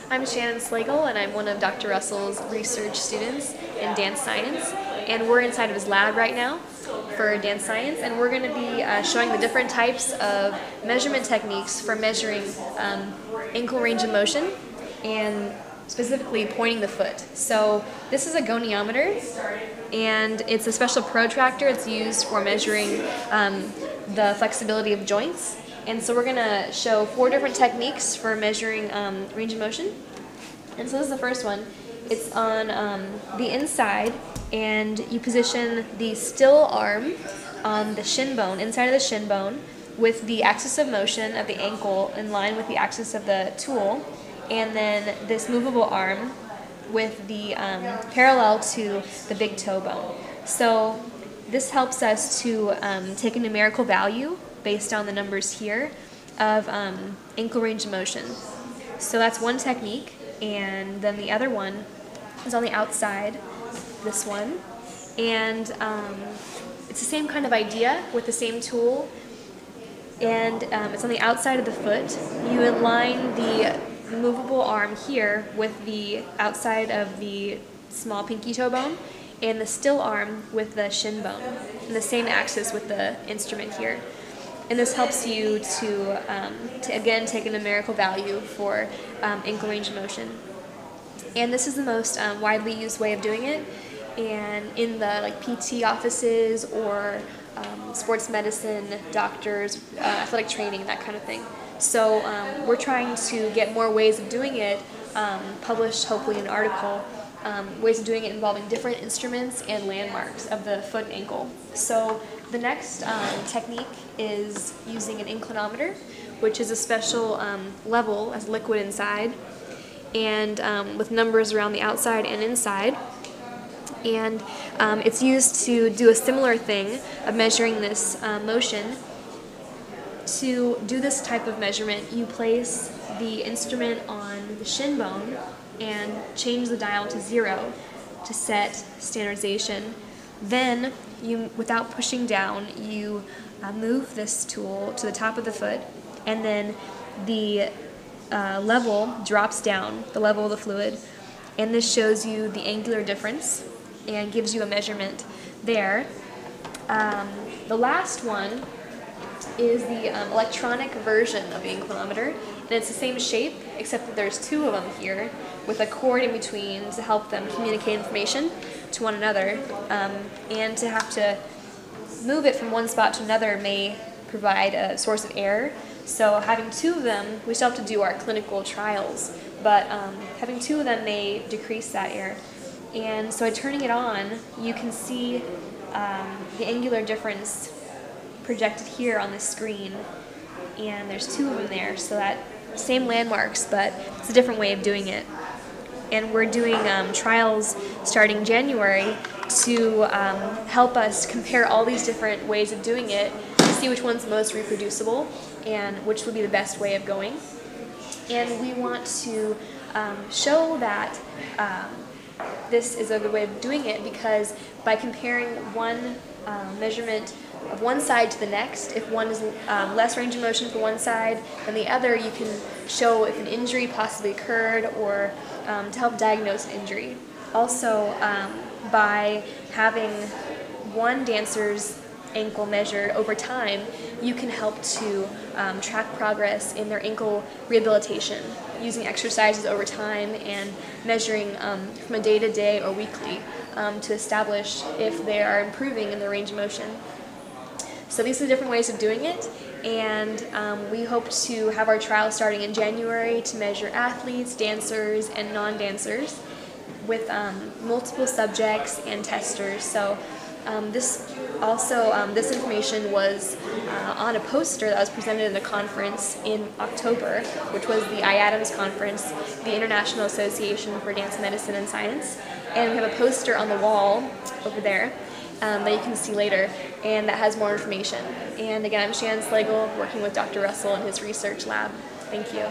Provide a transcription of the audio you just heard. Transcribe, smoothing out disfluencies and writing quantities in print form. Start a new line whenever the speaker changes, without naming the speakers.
I'm Shannon Slagle, and I'm one of Dr. Russell's research students in dance science. And we're inside of his lab right now for dance science, and we're going to be showing the different types of measurement techniques for measuring ankle range of motion and specifically pointing the foot. So this is a goniometer, and it's a special protractor. It's used for measuring the flexibility of joints. And so we're going to show 4 different techniques for measuring range of motion. And so this is the first one. It's on the inside, and you position the still arm on the shin bone, inside of the shin bone, with the axis of motion of the ankle in line with the axis of the tool, and then this movable arm with the parallel to the big toe bone. So this helps us to take a numerical value based on the numbers here of ankle range of motion. So that's one technique, and then the other one is on the outside, this one, and it's the same kind of idea with the same tool, and it's on the outside of the foot. You align the movable arm here with the outside of the small pinky toe bone, and the still arm with the shin bone, and the same axis with the instrument here. And this helps you to again take a numerical value for ankle range of motion. And this is the most widely used way of doing it, and in the PT offices or sports medicine, doctors, athletic training, that kind of thing. So we're trying to get more ways of doing it, published hopefully in an article, ways of doing it involving different instruments and landmarks of the foot and ankle. So the next technique is using an inclinometer, which is a special level as liquid inside, and with numbers around the outside and inside. And it's used to do a similar thing of measuring this motion. To do this type of measurement, you place the instrument on the shin bone and change the dial to 0 to set standardization. Then, without pushing down, you move this tool to the top of the foot, and then the level drops down, the level of the fluid, and this shows you the angular difference and gives you a measurement there. The last one is the electronic version of the inclinometer, and it's the same shape except that there's 2 of them here with a cord in between to help them communicate information to one another, and to have to move it from one spot to another may provide a source of error. So having 2 of them, we still have to do our clinical trials, but having 2 of them may decrease that error. And so by turning it on, you can see the angular difference projected here on the screen, and there's 2 of them there, so that same landmarks, but it's a different way of doing it. And we're doing trials starting January to help us compare all these different ways of doing it to see which one's the most reproducible and which would be the best way of going. And we want to show that this is a good way of doing it, because by comparing one measurement of one side to the next, if one is less range of motion for one side than the other, you can show if an injury possibly occurred, or to help diagnose an injury. Also, by having one dancer's ankle measured over time, you can help to track progress in their ankle rehabilitation using exercises over time and measuring from a day-to-day or weekly to establish if they are improving in their range of motion. So these are the different ways of doing it, and we hope to have our trial starting in January to measure athletes, dancers, and non-dancers with multiple subjects and testers. So this information was on a poster that was presented at a conference in October, which was the IADAMS conference, the International Association for Dance Medicine and Science. And we have a poster on the wall over there that you can see later, and that has more information. And again, I'm Shannon Slagle, working with Dr. Russell in his research lab. Thank you.